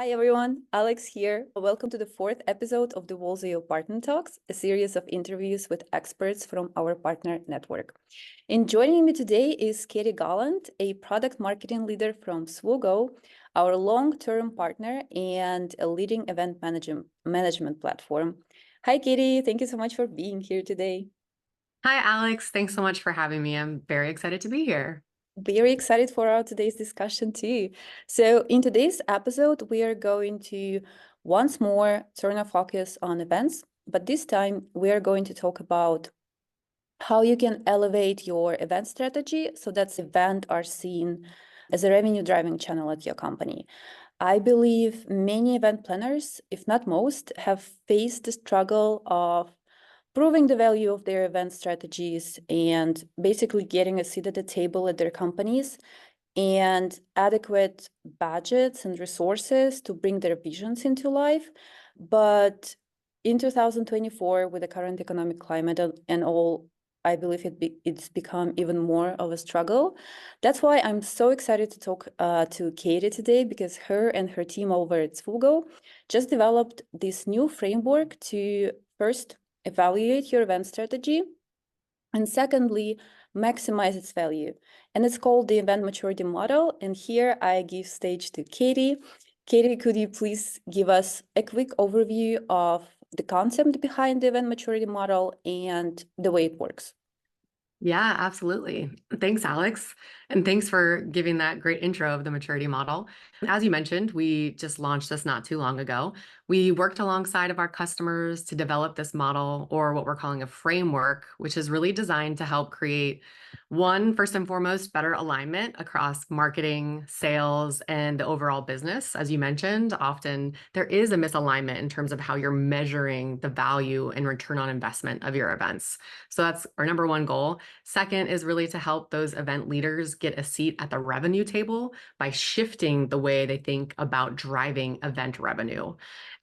Hi everyone, Alex here. Welcome to the fourth episode of the Walls.io Partner Talks, a series of interviews with experts from our partner network. And joining me today is Katie Golland, a product marketing leader from Swoogo, our long-term partner and a leading event management platform. Hi Katie, thank you so much for being here today. Hi, Alex. Thanks so much for having me. I'm very excited to be here. Very excited for our today's discussion too. So in today's episode, we are going to once more turn our focus on events, but this time we are going to talk about how you can elevate your event strategy so that events are seen as a revenue driving channel at your company. I believe many event planners, if not most, have faced the struggle of proving the value of their event strategies and basically getting a seat at the table at their companies and adequate budgets and resources to bring their visions into life. But in 2024, with the current economic climate and all, I believe it's become even more of a struggle. That's why I'm so excited to talk to Katie today, because her and her team over at Swoogo just developed this new framework to first evaluate your event strategy, and secondly, maximize its value. And it's called the event maturity model. And here I give stage to Katie. Katie, could you please give us a quick overview of the concept behind the event maturity model and the way it works? Yeah, absolutely. Thanks, Alex. And thanks for giving that great intro of the maturity model. As you mentioned, we just launched this not too long ago. We worked alongside of our customers to develop this model, or what we're calling a framework, which is really designed to help create one, first and foremost, better alignment across marketing, sales, and the overall business. As you mentioned, often there is a misalignment in terms of how you're measuring the value and return on investment of your events. So that's our number one goal. Second is really to help those event leaders get a seat at the revenue table by shifting the way they think about driving event revenue.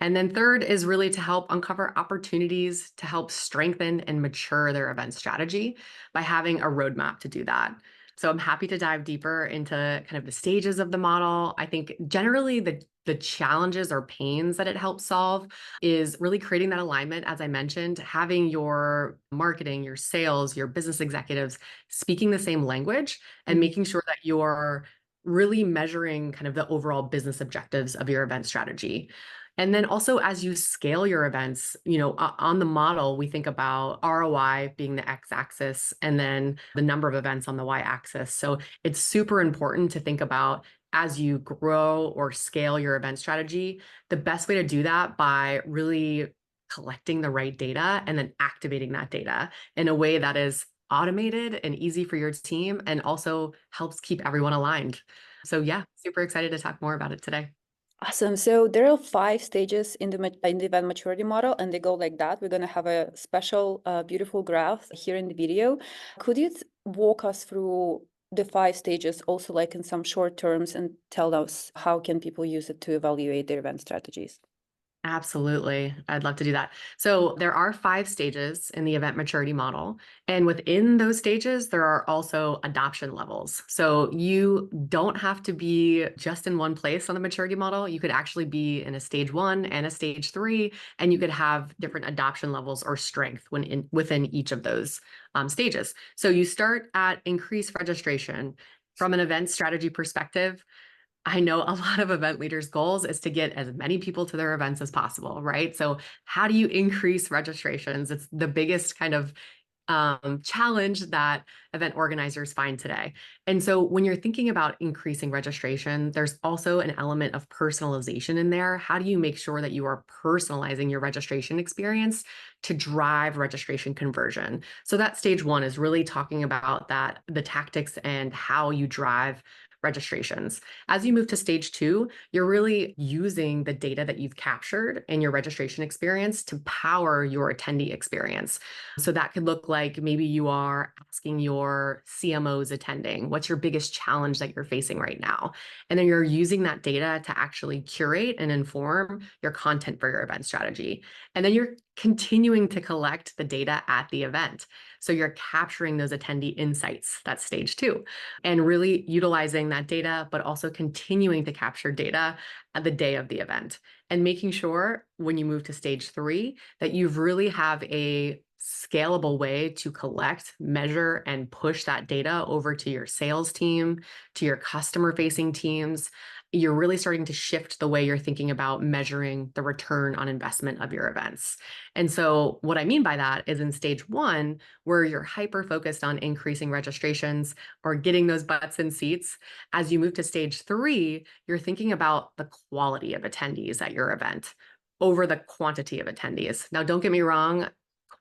And then third is really to help uncover opportunities to help strengthen and mature their event strategy by having a roadmap to do that. So I'm happy to dive deeper into kind of the stages of the model. I think generally the challenges or pains that it helps solve is really creating that alignment, as I mentioned, having your marketing, your sales, your business executives speaking the same language and making sure that you're really measuring kind of the overall business objectives of your event strategy. And then also as you scale your events, on the model, we think about ROI being the x-axis and then the number of events on the y-axis. So it's super important to think about as you grow or scale your event strategy, the best way to do that by really collecting the right data and then activating that data in a way that is automated and easy for your team and also helps keep everyone aligned. So yeah, super excited to talk more about it today. Awesome. So there are 5 stages in the event maturity model, and they go like that. We're going to have a special, beautiful graph here in the video. Could you walk us through the 5 stages, also like in some short terms, and tell us how can people use it to evaluate their event strategies? Absolutely. I'd love to do that. So there are 5 stages in the event maturity model. And within those stages, there are also adoption levels. So you don't have to be just in one place on the maturity model. You could actually be in a stage 1 and a stage 3, and you could have different adoption levels or strength within each of those stages. So you start at increased registration. From an event strategy perspective, I know a lot of event leaders' goals is to get as many people to their events as possible, right? So how do you increase registrations? It's the biggest kind of challenge that event organizers find today. And so when you're thinking about increasing registration, there's also an element of personalization in there. How do you make sure that you are personalizing your registration experience to drive registration conversion? So that stage 1 is really talking about that, the tactics and how you drive registrations. As you move to stage 2, you're really using the data that you've captured in your registration experience to power your attendee experience. So that could look like maybe you are asking your CMOs attending, what's your biggest challenge that you're facing right now? And then you're using that data to actually curate and inform your content for your event strategy. And then you're continuing to collect the data at the event. So you're capturing those attendee insights. That's stage 2. And really utilizing that data, but also continuing to capture data at the day of the event and making sure when you move to stage 3 that you really have a scalable way to collect, measure, and push that data over to your sales team, to your customer facing teams. You're really starting to shift the way you're thinking about measuring the return on investment of your events. And so what I mean by that is in stage 1, where you're hyper focused on increasing registrations or getting those butts in seats, as you move to stage 3, you're thinking about the quality of attendees at your event over the quantity of attendees. Now, don't get me wrong,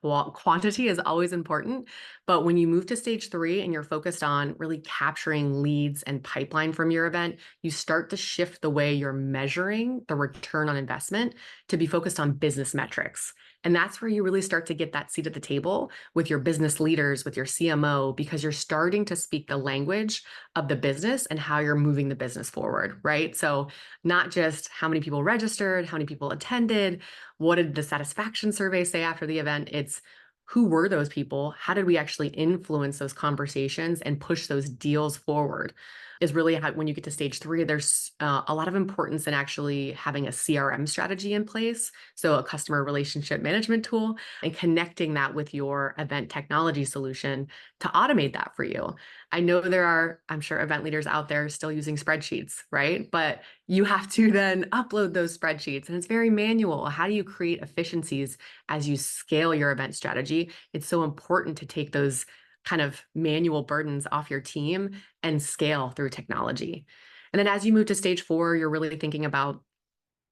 quantity is always important, but when you move to stage 3 and you're focused on really capturing leads and pipeline from your event, you start to shift the way you're measuring the return on investment to be focused on business metrics. And that's where you really start to get that seat at the table with your business leaders, with your CMO, because you're starting to speak the language of the business and how you're moving the business forward, right? So not just how many people registered, how many people attended, what did the satisfaction survey say after the event? It's who were those people? How did we actually influence those conversations and push those deals forward? Is really how, when you get to stage 3, there's a lot of importance in actually having a CRM strategy in place. So a customer relationship management tool, and connecting that with your event technology solution to automate that for you. I know there are, I'm sure, event leaders out there still using spreadsheets, right? But you have to then upload those spreadsheets, and it's very manual. How do you create efficiencies as you scale your event strategy? It's so important to take those kind of manual burdens off your team and scale through technology. And then as you move to stage 4, you're really thinking about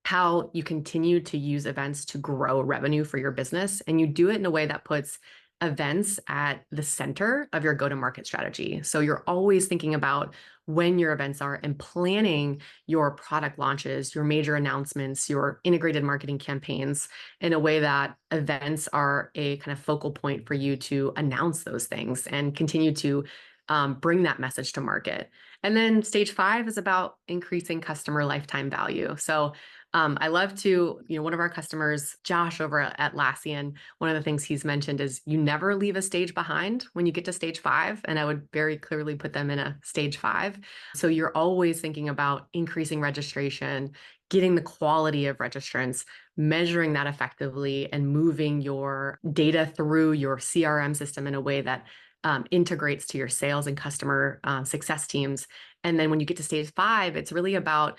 how you continue to use events to grow revenue for your business. And you do it in a way that puts events at the center of your go-to-market strategy. So you're always thinking about when your events are and planning your product launches, your major announcements, your integrated marketing campaigns in a way that events are a kind of focal point for you to announce those things and continue to bring that message to market. And then stage 5 is about increasing customer lifetime value. So I love to, one of our customers, Josh over at Atlassian, one of the things he's mentioned is you never leave a stage behind when you get to stage 5. And I would very clearly put them in a stage 5. So you're always thinking about increasing registration, getting the quality of registrants, measuring that effectively, and moving your data through your CRM system in a way that integrates to your sales and customer success teams. And then when you get to stage 5, it's really about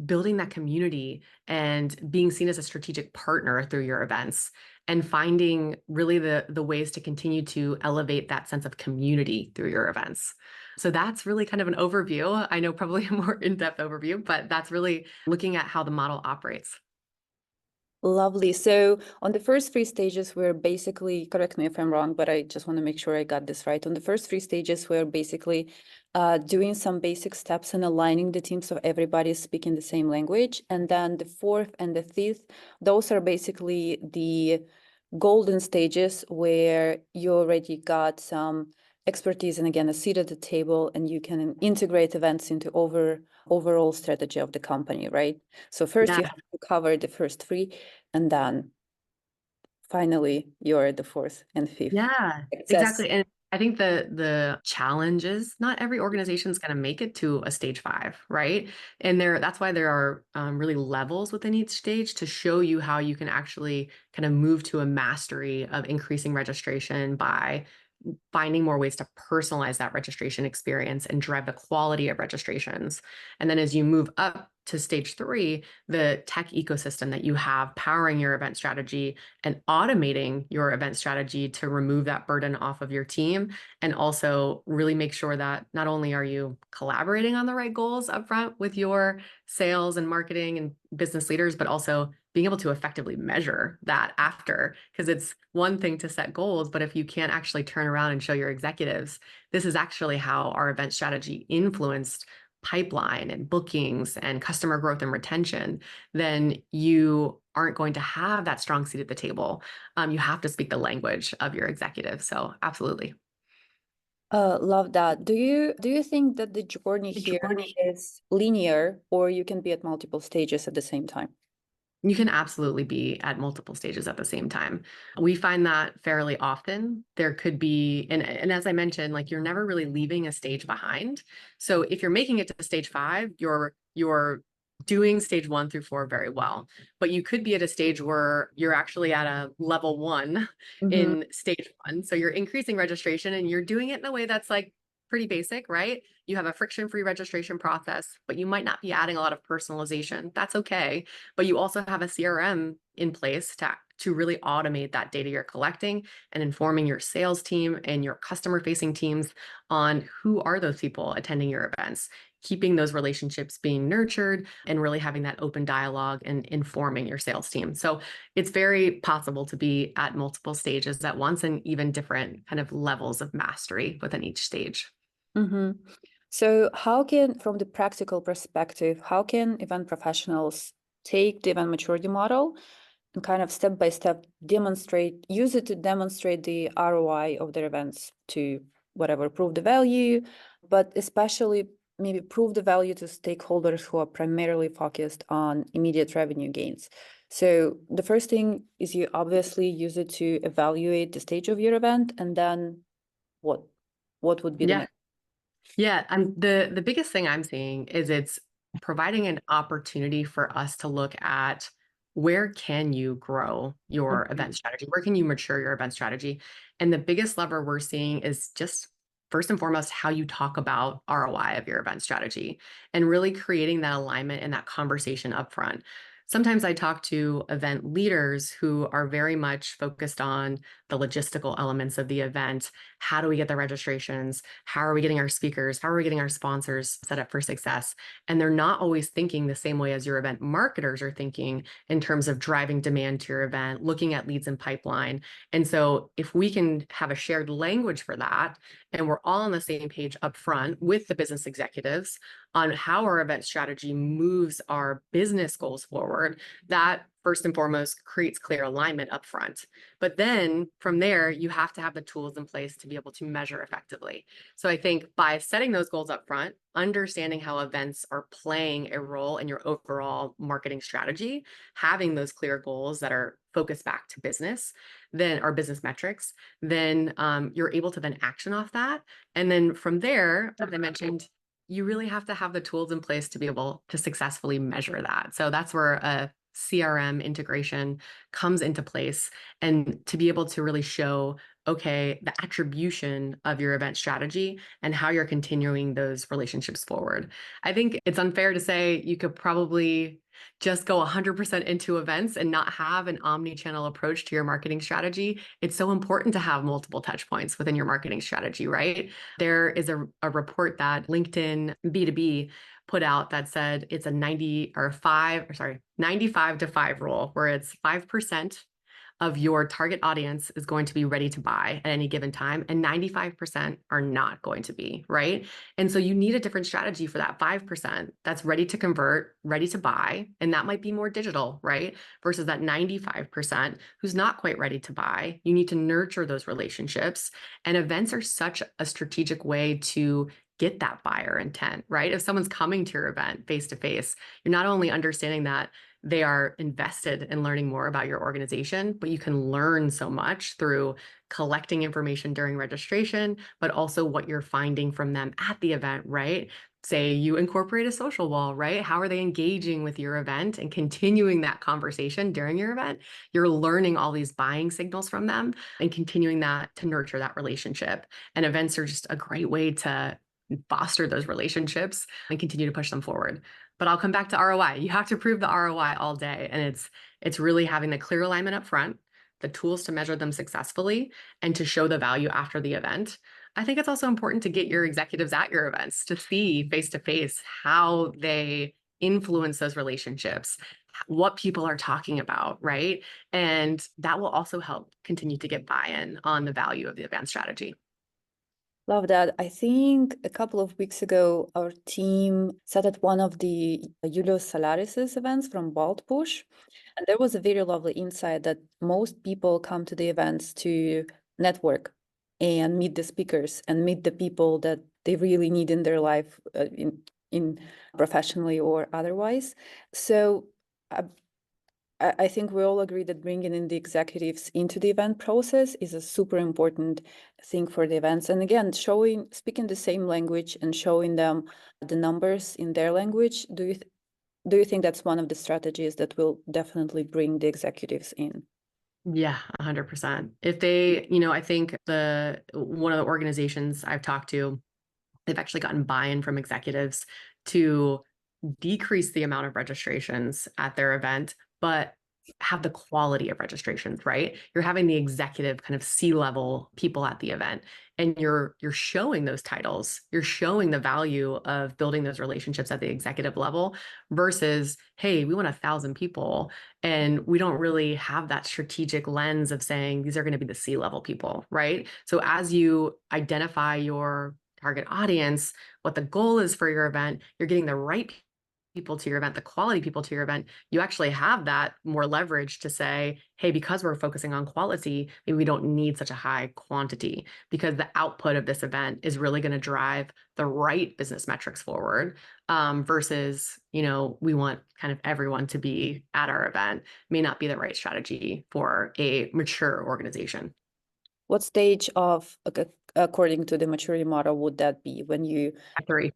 building that community and being seen as a strategic partner through your events and finding really the ways to continue to elevate that sense of community through your events. So that's really kind of an overview. I know probably a more in-depth overview, but that's really looking at how the model operates. Lovely. So on the first 3 stages, we're basically, correct me if I'm wrong, but I just want to make sure I got this right. On the first 3 stages, we're basically doing some basic steps and aligning the team so everybody's speaking the same language. And then the 4th and the 5th, those are basically the golden stages where you already got some expertise and again, a seat at the table, and you can integrate events into overall strategy of the company, right? So first you have to cover the first 3, and then finally you're at the 4th and 5th. Yeah, exactly. And I think the challenge is not every organization is going to make it to a stage 5, right? And that's why there are really levels within each stage to show you how you can actually kind of move to a mastery of increasing registration by finding more ways to personalize that registration experience and drive the quality of registrations. And then as you move up to stage 3, the tech ecosystem that you have powering your event strategy and automating your event strategy to remove that burden off of your team, and also really make sure that not only are you collaborating on the right goals upfront with your sales and marketing and business leaders, but also being able to effectively measure that after, because it's one thing to set goals, but if you can't actually turn around and show your executives, this is actually how our event strategy influenced pipeline and bookings and customer growth and retention, then you aren't going to have that strong seat at the table. You have to speak the language of your executives. So absolutely. Love that. Do you think that the journey here is linear, or you can be at multiple stages at the same time? You can absolutely be at multiple stages at the same time. We find that fairly often. There could be, and as I mentioned, like you're never really leaving a stage behind. So if you're making it to stage 5, you're doing stage 1 through 4 very well. But you could be at a stage where you're actually at a level 1 Mm-hmm. in stage 1. So you're increasing registration and you're doing it in a way that's like pretty basic, right? You have a friction-free registration process, but you might not be adding a lot of personalization. That's okay, but you also have a CRM in place to really automate that data you're collecting and informing your sales team and your customer facing teams on who are those people attending your events, keeping those relationships being nurtured and really having that open dialogue and informing your sales team. So it's very possible to be at multiple stages at once and even different kind of levels of mastery within each stage. Mm-hmm. So how can, from the practical perspective, how can event professionals take the event maturity model and kind of step by step use it to demonstrate the ROI of their events to whatever, prove the value, but especially maybe prove the value to stakeholders who are primarily focused on immediate revenue gains. So the first thing is you obviously use it to evaluate the stage of your event, and then what? What would be the Yeah. next? Yeah, the biggest thing I'm seeing is it's providing an opportunity for us to look at where can you grow your event strategy? Where can you mature your event strategy? And the biggest lever we're seeing is just first and foremost how you talk about ROI of your event strategy and really creating that alignment and that conversation upfront. Sometimes I talk to event leaders who are very much focused on the logistical elements of the event. How do we get the registrations? How are we getting our speakers? How are we getting our sponsors set up for success? And they're not always thinking the same way as your event marketers are thinking in terms of driving demand to your event, looking at leads and pipeline. And so if we can have a shared language for that, and we're all on the same page up front with the business executives on how our event strategy moves our business goals forward, that first and foremost creates clear alignment up front. But then from there, you have to have the tools in place to be able to measure effectively. So I think by setting those goals up front, understanding how events are playing a role in your overall marketing strategy, having those clear goals that are focused back to business, then our business metrics, then you're able to then action off that. And then from there, as I mentioned, you really have to have the tools in place to be able to successfully measure that. So that's where a CRM integration comes into place, and to be able to really show, okay, the attribution of your event strategy and how you're continuing those relationships forward. I think it's unfair to say you could probably just go 100% into events and not have an omni-channel approach to your marketing strategy. It's so important to have multiple touch points within your marketing strategy, right? There is a report that LinkedIn B2B put out that said it's a 95 to 5 rule, where it's 5% of your target audience is going to be ready to buy at any given time, and 95% are not going to be, right? And so you need a different strategy for that 5% that's ready to convert, ready to buy, and that might be more digital, right? Versus that 95% who's not quite ready to buy. You need to nurture those relationships, and events are such a strategic way to get that buyer intent, right? If someone's coming to your event face to face, you're not only understanding that they are invested in learning more about your organization, but you can learn so much through collecting information during registration, but also what you're finding from them at the event, right? Say you incorporate a social wall, right? How are they engaging with your event and continuing that conversation during your event? You're learning all these buying signals from them and continuing that to nurture that relationship. And events are just a great way to foster those relationships and continue to push them forward. But I'll come back to ROI. You have to prove the ROI all day. And it's really having the clear alignment up front, the tools to measure them successfully, and to show the value after the event. I think it's also important to get your executives at your events to see face to face how they influence those relationships, what people are talking about, right? And that will also help continue to get buy-in on the value of the event strategy. Love that. I think a couple of weeks ago, our team sat at one of the Julius Salaris's events from Bald Push, and there was a very lovely insight that most people come to the events to network and meet the speakers and meet the people that they really need in their life, in professionally or otherwise. So I think we all agree that bringing in the executives into the event process is a super important thing for the events. And again, speaking the same language and showing them the numbers in their language. Do you think that's one of the strategies that will definitely bring the executives in? Yeah, 100%. If they, you know, I think one of the organizations I've talked to, they've actually gotten buy-in from executives to decrease the amount of registrations at their event, but have the quality of registrations, right? You're having the executive kind of C-level people at the event, and you're showing those titles. You're showing the value of building those relationships at the executive level versus, hey, we want 1,000 people, and we don't really have that strategic lens of saying these are going to be the C-level people, right? So as you identify your target audience, what the goal is for your event, you're getting the right people to your event, the quality people to your event, you actually have that more leverage to say, hey, because we're focusing on quality, maybe we don't need such a high quantity because the output of this event is really going to drive the right business metrics forward versus, you know, we want kind of everyone to be at our event may not be the right strategy for a mature organization. What stage of, according to the maturity model, would that be when you? At 3.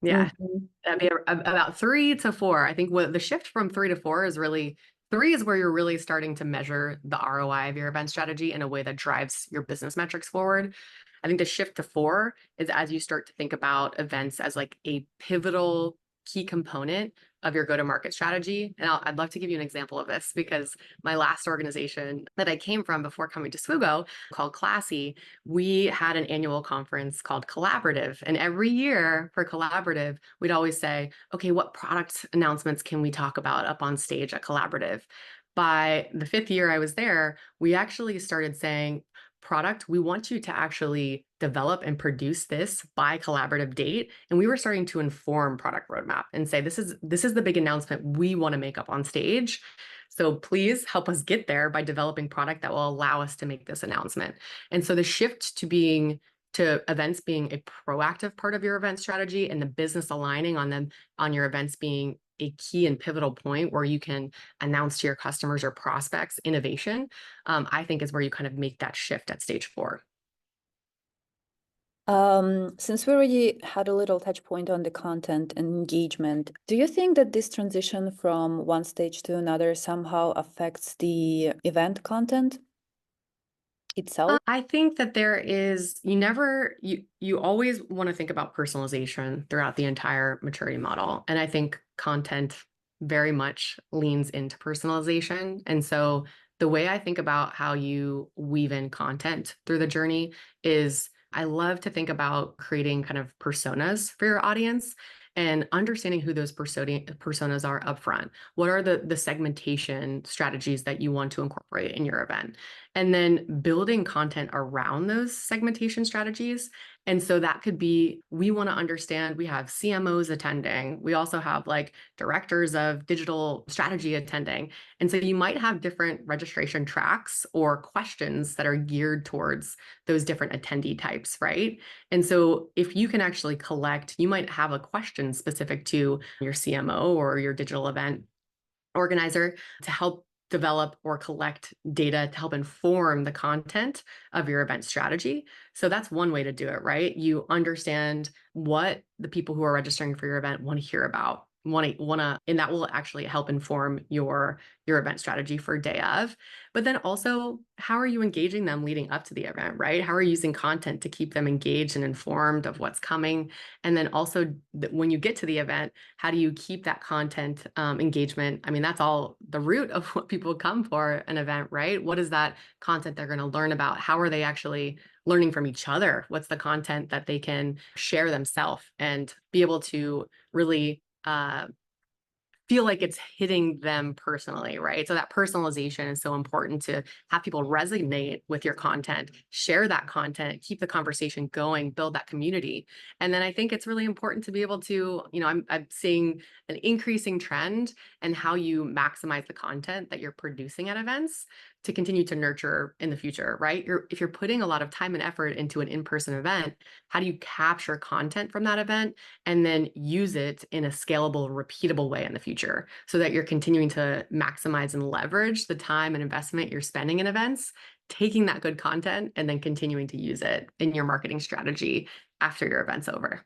Yeah. Mhm. That'd be about 3 to 4. I think what the shift from 3 to 4 is really 3 is where you're really starting to measure the ROI of your event strategy in a way that drives your business metrics forward. I think the shift to 4 is as you start to think about events as like a pivotal key component of your go-to-market strategy. And I'd love to give you an example of this because my last organization that I came from before coming to Swoogo, called Classy, we had an annual conference called Collaborative. And every year for Collaborative, we'd always say, okay, what product announcements can we talk about up on stage at Collaborative? By the 5th year I was there, we actually started saying, product, we want you to actually develop and produce this by collaborative date. And we were starting to inform product roadmap and say, this is the big announcement we want to make up on stage. So please help us get there by developing product that will allow us to make this announcement. And so the shift to events being a proactive part of your event strategy and the business aligning on them on your events being a key and pivotal point where you can announce to your customers or prospects innovation, I think is where you kind of make that shift at stage 4. Since we already had a little touch point on the content and engagement, do you think that this transition from one stage to another somehow affects the event content itself? I think that you always want to think about personalization throughout the entire maturity model. And I think content very much leans into personalization. And so the way I think about how you weave in content through the journey is I love to think about creating kind of personas for your audience and understanding who those personas are upfront. What are the segmentation strategies that you want to incorporate in your event? And then building content around those segmentation strategies. And so that could be, we want to understand, we have CMOs attending. We also have like directors of digital strategy attending. And so you might have different registration tracks or questions that are geared towards those different attendee types, right? And so if you can actually collect, you might have a question specific to your CMO or your digital event organizer to help develop or collect data to help inform the content of your event strategy. So that's one way to do it, right? You understand what the people who are registering for your event want to hear about, and that will actually help inform your event strategy for day of. But then also, how are you engaging them leading up to the event, right? How are you using content to keep them engaged and informed of what's coming? And then also, when you get to the event, how do you keep that content engagement? I mean, that's all the root of what people come for an event, right? What is that content they're going to learn about? How are they actually learning from each other? What's the content that they can share themselves and be able to really feel like it's hitting them personally, right? So that personalization is so important to have people resonate with your content, share that content, keep the conversation going, build that community. And then I think it's really important to be able to, you know, I'm seeing an increasing trend in how you maximize the content that you're producing at events. to continue to nurture in the future, right? If you're putting a lot of time and effort into an in-person event, how do you capture content from that event and then use it in a scalable, repeatable way in the future so that you're continuing to maximize and leverage the time and investment you're spending in events, taking that good content and then continuing to use it in your marketing strategy after your event's over?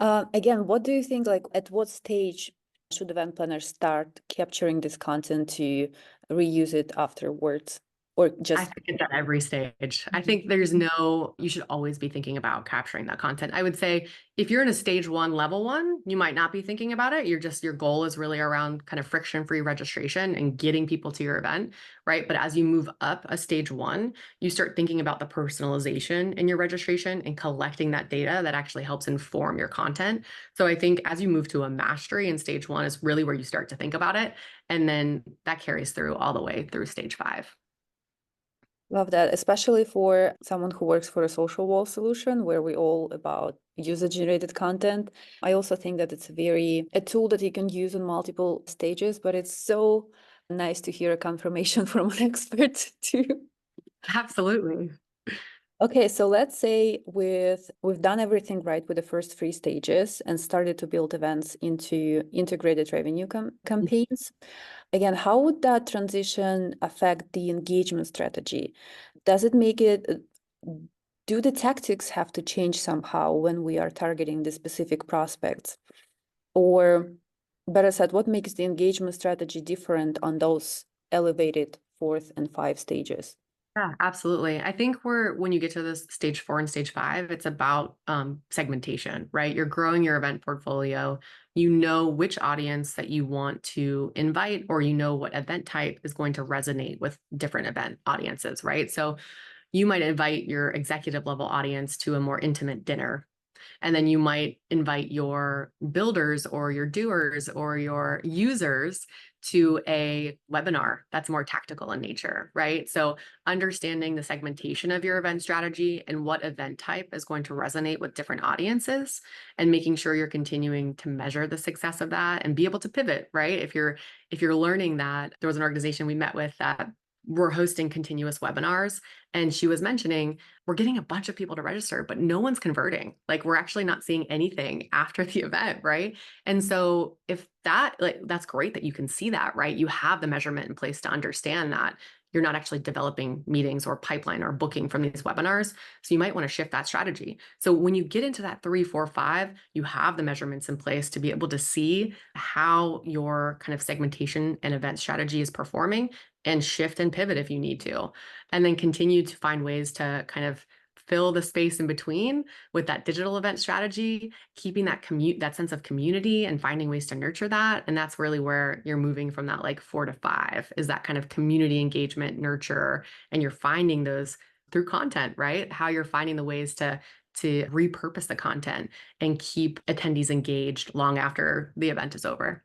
Again, what do you think, like at what stage should event planners start capturing this content to reuse it afterwards? Or I just think it's at every stage. I think you should always be thinking about capturing that content. I would say if you're in a stage one, level one, you might not be thinking about it. Your goal is really around kind of friction-free registration and getting people to your event, right? But as you move up a stage one, you start thinking about the personalization in your registration and collecting that data that actually helps inform your content. So I think as you move to a mastery in stage one is really where you start to think about it. And then that carries through all the way through stage 5. love that, especially for someone who works for a social wall solution where we all about user-generated content. I also think that it's a tool that you can use on multiple stages, but it's so nice to hear a confirmation from an expert too. Absolutely. Okay, so let's say we've done everything right with the first 3 stages and started to build events into integrated revenue campaigns. Again, how would that transition affect the engagement strategy? Does it make it, do the tactics have to change somehow when we are targeting the specific prospects? Or better said, what makes the engagement strategy different on those elevated 4th and 5 stages? Yeah, absolutely. I think when you get to this stage 4 and stage 5, it's about segmentation, right? You're growing your event portfolio. You know which audience that you want to invite, or you know what event type is going to resonate with different event audiences, right? So you might invite your executive level audience to a more intimate dinner. And then you might invite your builders or your doers or your users to a webinar that's more tactical in nature, right? So understanding the segmentation of your event strategy and what event type is going to resonate with different audiences and making sure you're continuing to measure the success of that and be able to pivot, right? If you're learning that there was an organization we met with that we're hosting continuous webinars, and she was mentioning we're getting a bunch of people to register, but no one's converting. Like we're actually not seeing anything after the event, right? And so if that, like, that's great that you can see that, right? You have the measurement in place to understand that you're not actually developing meetings or pipeline or booking from these webinars. So you might want to shift that strategy. So when you get into that 3, 4, 5, you have the measurements in place to be able to see how your kind of segmentation and event strategy is performing and shift and pivot if you need to, and then continue to find ways to kind of fill the space in between with that digital event strategy, keeping that sense of community and finding ways to nurture that. And that's really where you're moving from that like 4 to 5 is that kind of community engagement nurture. And you're finding those through content, right? How you're finding the ways to repurpose the content and keep attendees engaged long after the event is over.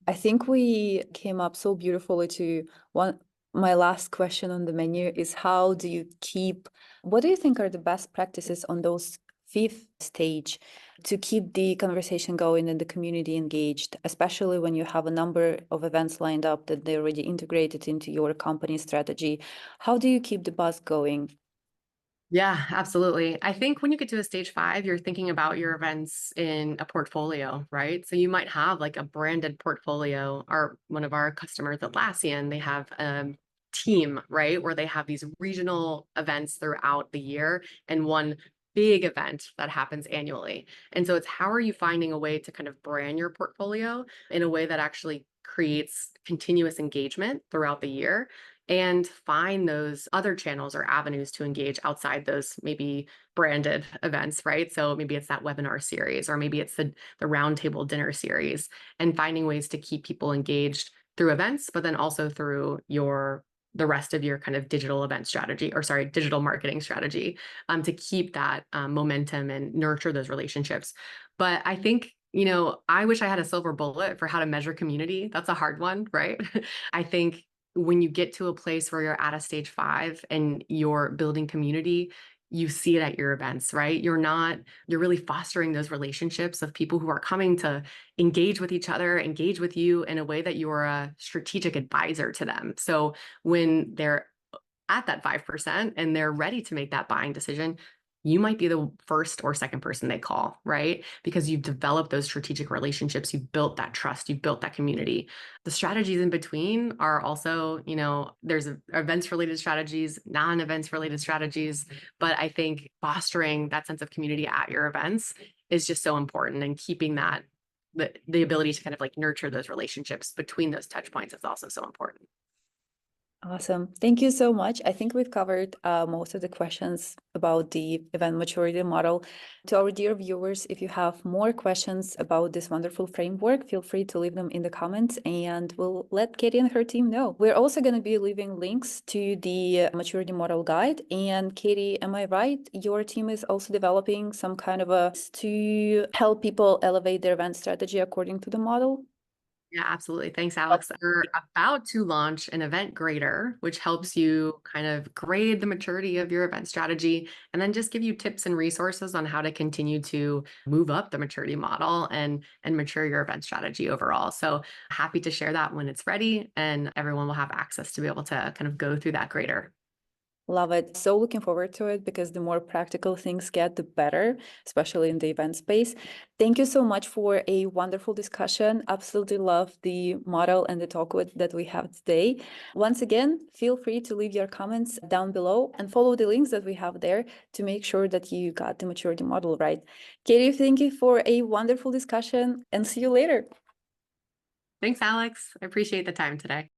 I think we came up so beautifully to one. My last question on the menu is how do you what do you think are the best practices on those 5th stage to keep the conversation going and the community engaged, especially when you have a number of events lined up that they're already integrated into your company strategy? How do you keep the buzz going? Yeah, absolutely. I think when you get to a stage 5, you're thinking about your events in a portfolio, right? So you might have like a branded portfolio, or one of our customers at Atlassian, they have a team, right? Where they have these regional events throughout the year and one big event that happens annually. And so it's how are you finding a way to kind of brand your portfolio in a way that actually creates continuous engagement throughout the year, and find those other channels or avenues to engage outside those maybe branded events, right? So maybe it's that webinar series, or maybe it's the roundtable dinner series, and finding ways to keep people engaged through events, but then also through the rest of your kind of digital event strategy, or sorry, digital marketing strategy, to keep that momentum and nurture those relationships. But I think, I wish I had a silver bullet for how to measure community. That's a hard one, right? I think when you get to a place where you're at a stage 5 and you're building community, you see it at your events, right? You're really fostering those relationships of people who are coming to engage with each other, engage with you in a way that you're a strategic advisor to them. So when they're at that 5% and they're ready to make that buying decision, you might be the first or second person they call, right? Because you've developed those strategic relationships, you've built that trust, you've built that community. The strategies in between are also, there's events related strategies, non-events related strategies, but I think fostering that sense of community at your events is just so important, and keeping that the ability to kind of like nurture those relationships between those touch points is also so important. Awesome. Thank you so much. I think we've covered most of the questions about the event maturity model. To our dear viewers, if you have more questions about this wonderful framework, feel free to leave them in the comments and we'll let Katie and her team know. We're also going to be leaving links to the maturity model guide. And Katie, am I right? Your team is also developing some kind of to help people elevate their event strategy according to the model? Yeah, absolutely. Thanks, Alex. We're about to launch an event grader, which helps you kind of grade the maturity of your event strategy and then just give you tips and resources on how to continue to move up the maturity model and mature your event strategy overall. So happy to share that when it's ready, and everyone will have access to be able to kind of go through that grader. Love it. So looking forward to it, because the more practical things get, the better, especially in the event space. Thank you so much for a wonderful discussion. Absolutely love the model and the talk that we have today. Once again, feel free to leave your comments down below and follow the links that we have there to make sure that you got the maturity model right. Katie, thank you for a wonderful discussion and see you later. Thanks, Alex. I appreciate the time today.